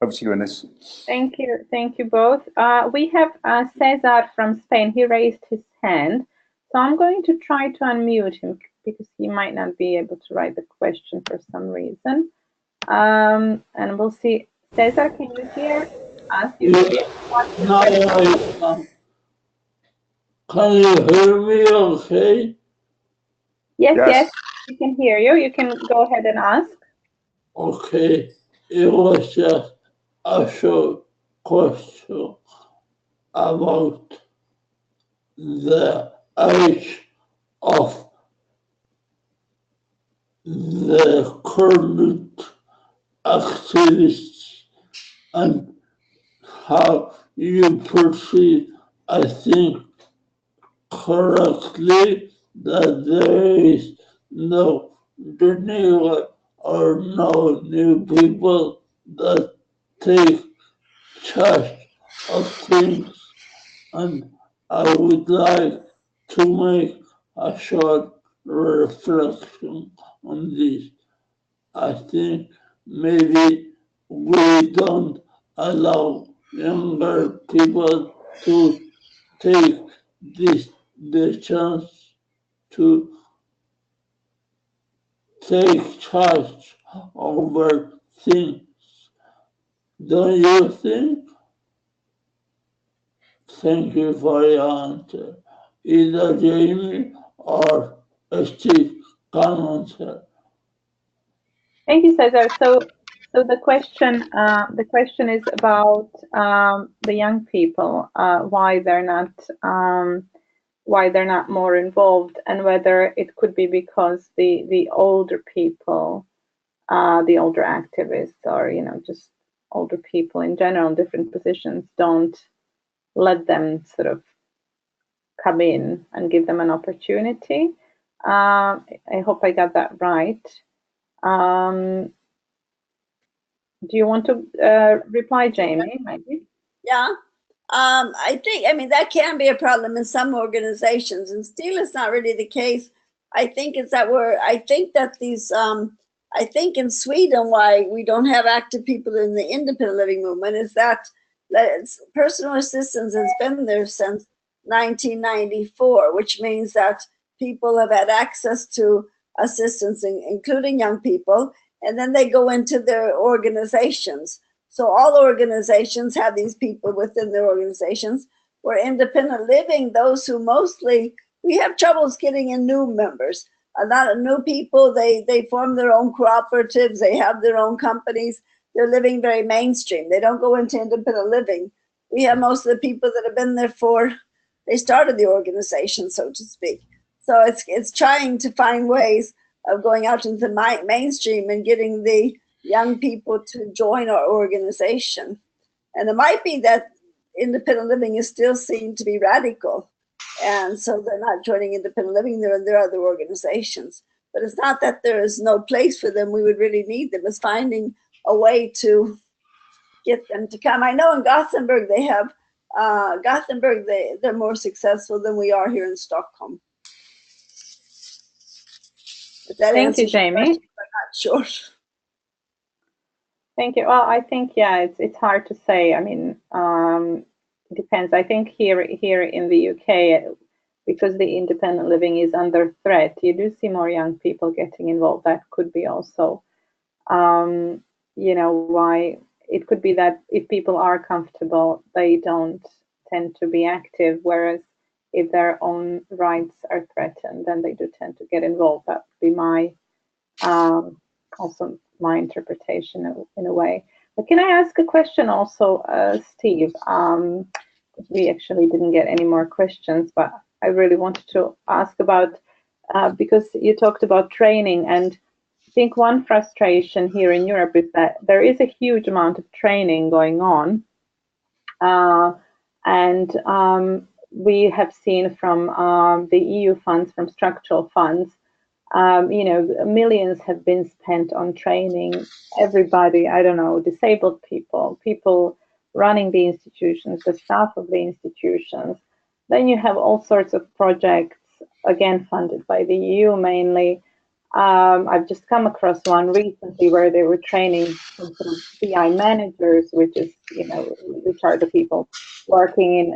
Over to you, Ines. Thank you both. We have Cesar from Spain. He raised his hand. So I'm going to try to unmute him because he might not be able to write the question for some reason. And we'll see. Cesar, can you hear us? Can you hear me okay? Yes, we can hear you. You can go ahead and ask. Okay, it was just a short question about the age of the current activists and how you perceive, I think correctly, that there is no renewal or no new people that take charge of things, and I would like to make a short reflection on this. I think maybe we don't allow younger people to take the chance to take charge over things. Don't you think? Thank you for your answer. Either Jamie or Steve can answer. Thank you, Cesar. So the question is about the young people, why they're not more involved, and whether it could be because the older people, the older activists, or just older people in general in different positions, don't let them sort of come in and give them an opportunity. I hope I got that right. Do you want to reply, Jamie? Maybe. Yeah. I think, that can be a problem in some organizations, and still it's not really the case. I think it's that I think in Sweden, why we don't have active people in the independent living movement is that personal assistance has been there since 1994, which means that people have had access to assistance, including young people, and then they go into their organizations. So all organizations have these people within their organizations. Where independent living, those who mostly, we have troubles getting in new members. A lot of new people, they form their own cooperatives, they have their own companies, they're living very mainstream. They don't go into independent living. We have most of the people that have been there they started the organization, so to speak. So it's trying to find ways of going out into the mainstream and getting the young people to join our organization. And it might be that independent living is still seen to be radical. And so they're not joining independent living, they're in their other organizations. But it's not that there is no place for them, we would really need them. It's finding a way to get them to come. I know in Gothenburg they have, they're more successful than we are here in Stockholm. But that Thank you, answers your Jamie. question, I'm not sure. Thank you. Well, I think, yeah, it's hard to say. I mean, it depends. I think here in the UK, because the independent living is under threat, you do see more young people getting involved. That could be also, you know, why it could be that if people are comfortable, they don't tend to be active, whereas if their own rights are threatened, then they do tend to get involved. That would be my also my interpretation in a way. But can I ask a question also, Steve? We actually didn't get any more questions, but I really wanted to ask about, because you talked about training, and I think one frustration here in Europe is that there is a huge amount of training going on, and we have seen from the EU funds, from structural funds, you know, millions have been spent on training everybody, I don't know, disabled people, people running the institutions, the staff of the institutions. Then you have all sorts of projects, again, funded by the EU mainly. I've just come across one recently where they were training some sort of BI managers, which is, you know, which are the people working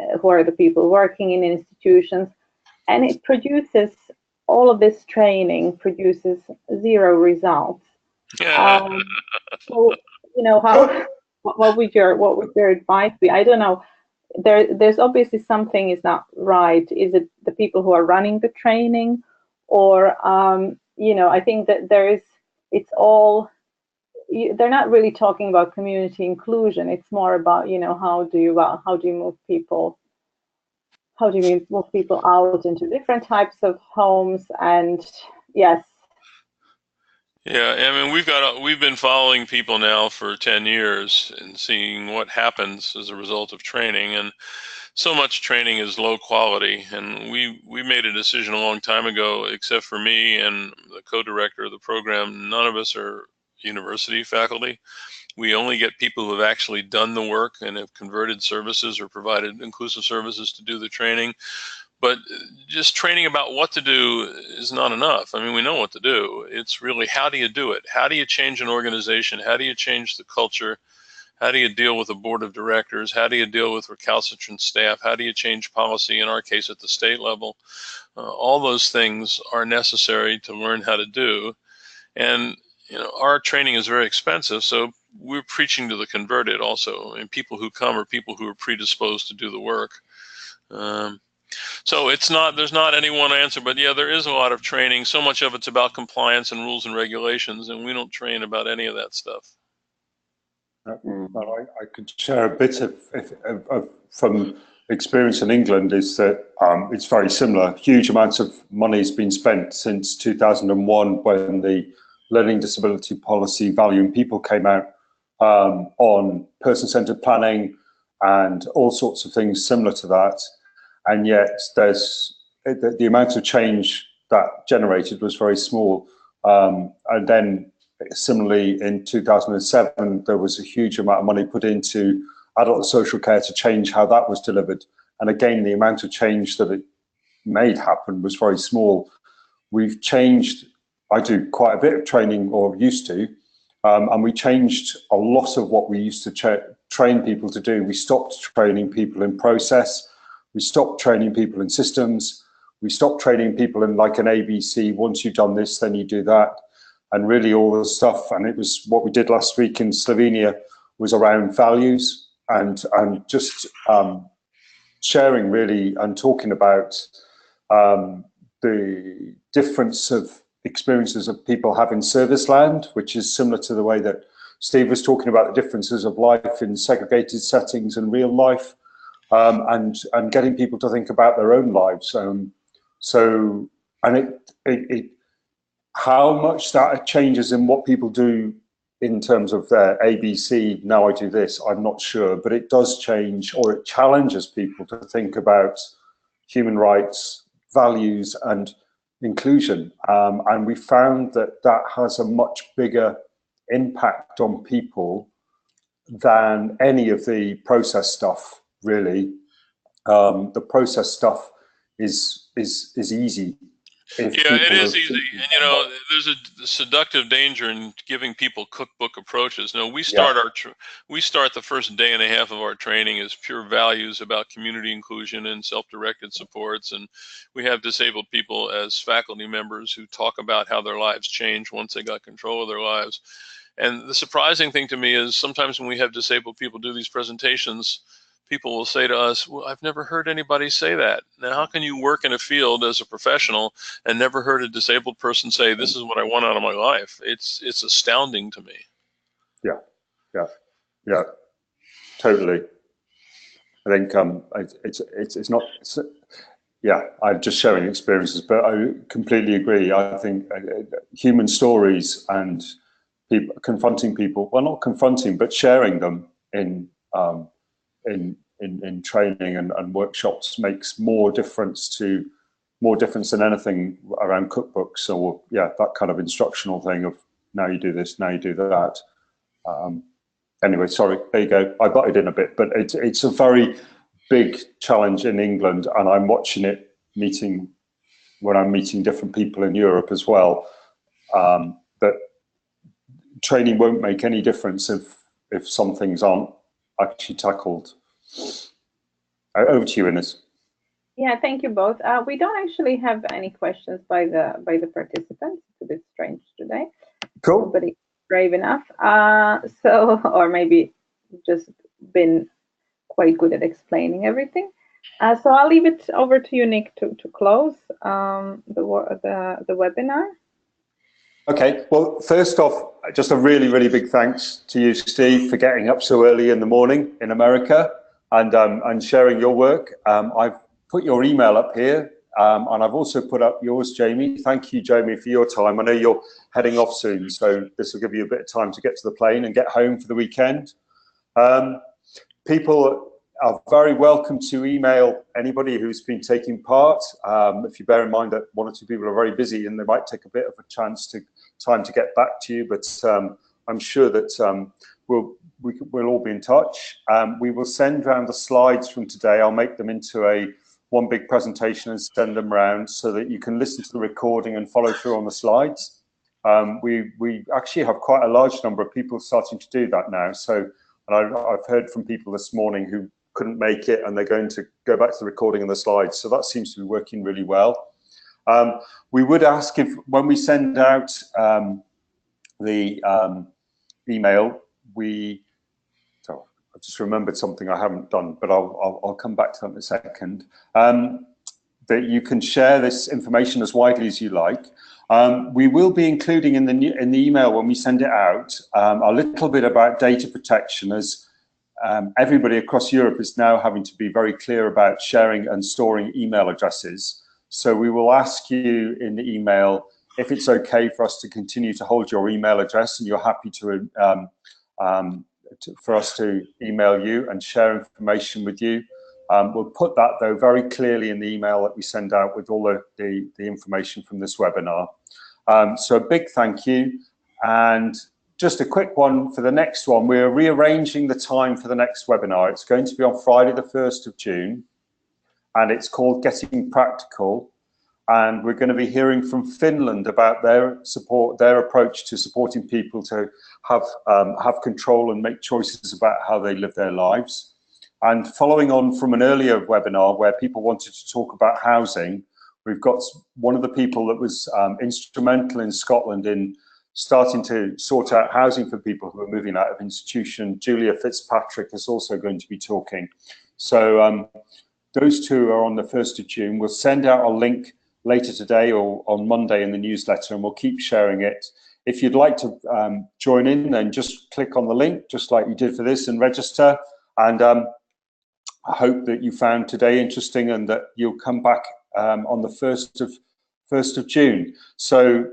in institutions, and it produces, all of this training produces zero results. So, you know, what would your advice be? I don't know. There's obviously something is not right. Is it the people who are running the training, or you know, I think that it's all, they're not really talking about community inclusion. It's more about, you know, how do you move people out into different types of homes? And yes. Yeah, I mean, we've been following people now for 10 years and seeing what happens as a result of training, and so much training is low quality. And we made a decision a long time ago, except for me and the co-director of the program, none of us are university faculty. We only get people who have actually done the work and have converted services or provided inclusive services to do the training. But just training about what to do is not enough. I mean, we know what to do. It's really, how do you do it? How do you change an organization? How do you change the culture? How do you deal with a board of directors? How do you deal with recalcitrant staff? How do you change policy, in our case at the state level? All those things are necessary to learn how to do. And, you know, our training is very expensive, so we're preaching to the converted also. And people who come are people who are predisposed to do the work. So there's not any one answer, but yeah, there is a lot of training. So much of it's about compliance and rules and regulations, and we don't train about any of that stuff. Well, I could share a bit of from experience in England, is that it's very similar. Huge amounts of money has been spent since 2001, when the Learning Disability Policy Value in People came out, on person-centered planning and all sorts of things similar to that. And yet there's the amount of change that generated was very small. And then similarly in 2007, there was a huge amount of money put into adult social care to change how that was delivered. And again, the amount of change that it made happen was very small. We've changed, I do quite a bit of training, or used to, and we changed a lot of what we used to train people to do. We stopped training people in process. We stopped training people in systems. We stopped training people in like an ABC. Once you've done this, then you do that. And really all the stuff, and it was what we did last week in Slovenia, was around values and just sharing really and talking about the difference of experiences of people having service land, which is similar to the way that Steve was talking about the differences of life in segregated settings and real life, and getting people to think about their own lives. How much that changes in what people do in terms of their ABC, now I do this, I'm not sure, but it does change, or it challenges people to think about human rights, values and inclusion. And we found that that has a much bigger impact on people than any of the process stuff, really. The process stuff is easy. Yeah, it is easy, and you know, there's a seductive danger in giving people cookbook approaches. No, we start the first day and a half of our training as pure values about community inclusion and self-directed supports, and we have disabled people as faculty members who talk about how their lives changed once they got control of their lives. And the surprising thing to me is sometimes when we have disabled people do these presentations, people will say to us, well, I've never heard anybody say that. Now, how can you work in a field as a professional and never heard a disabled person say, this is what I want out of my life? It's astounding to me. Yeah, totally. I think I'm just sharing experiences, but I completely agree. I think human stories and people confronting people, well, not confronting, but sharing them in training and workshops makes more difference than anything around cookbooks or that kind of instructional thing of now you do this, now you do that. Anyway, sorry, there you go. I butted in a bit, but it's a very big challenge in England, and I'm watching it when I'm meeting different people in Europe as well. That training won't make any difference if some things aren't actually tackled. Over to you, Ines. Yeah, thank you both. We don't actually have any questions by the participants. It's a bit strange today. Cool. Nobody brave enough. Or maybe just been quite good at explaining everything. So I'll leave it over to you, Nic, to close the webinar. Okay, well, first off, just a really, really big thanks to you, Steve, for getting up so early in the morning in America and sharing your work. I've put your email up here, and I've also put up yours, Jamie. Thank you, Jamie, for your time. I know you're heading off soon, so this will give you a bit of time to get to the plane and get home for the weekend. People are very welcome to email anybody who's been taking part. If you bear in mind that one or two people are very busy and they might take a bit of a time to get back to you, but I'm sure that we'll all be in touch. We will send around the slides from today. I'll make them into one big presentation and send them around so that you can listen to the recording and follow through on the slides. We actually have quite a large number of people starting to do that now. So, and I've heard from people this morning who couldn't make it and they're going to go back to the recording and the slides. So that seems to be working really well. We would ask if when we send out the email, I've just remembered something I haven't done, but I'll come back to that in a second. That you can share this information as widely as you like. We will be including in the email when we send it out a little bit about data protection, as everybody across Europe is now having to be very clear about sharing and storing email addresses. So we will ask you in the email if it's okay for us to continue to hold your email address and you're happy for us to email you and share information with you. We'll put that, though, very clearly in the email that we send out with all the information from this webinar. So a big thank you. And just a quick one for the next one. We're rearranging the time for the next webinar. It's going to be on Friday, the 1st of June, and it's called Getting Practical. And we're going to be hearing from Finland about their approach to supporting people to have control and make choices about how they live their lives. And following on from an earlier webinar where people wanted to talk about housing, we've got one of the people that was instrumental in Scotland in starting to sort out housing for people who are moving out of institution. Julia Fitzpatrick is also going to be talking. So those two are on the 1st of June. We'll send out a link later today or on Monday in the newsletter, and we'll keep sharing it. If you'd like to join in, then just click on the link, just like you did for this, and register. And I hope that you found today interesting and that you'll come back on the 1st of June. So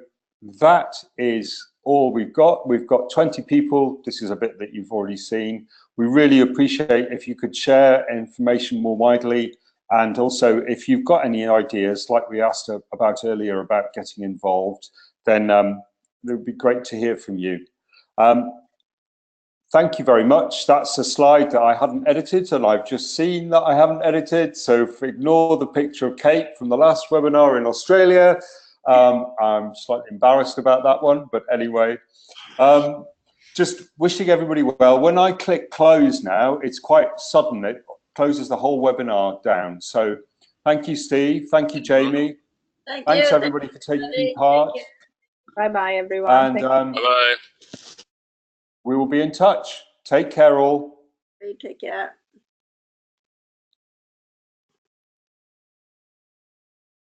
that is all we've got. We've got 20 people. This is a bit that you've already seen. We really appreciate if you could share information more widely. And also, if you've got any ideas, like we asked about earlier about getting involved, then it would be great to hear from you. Thank you very much. That's a slide that I hadn't edited, and I've just seen that I haven't edited. So ignore the picture of Kate from the last webinar in Australia. I'm slightly embarrassed about that one, but anyway, just wishing everybody well. When I click close now, it's quite sudden. It closes the whole webinar down. So thank you, Steve. Thank you, Jamie. Thanks everybody for taking part. Bye-bye, everyone. And Bye-bye. we will be in touch. Take care all. Take care.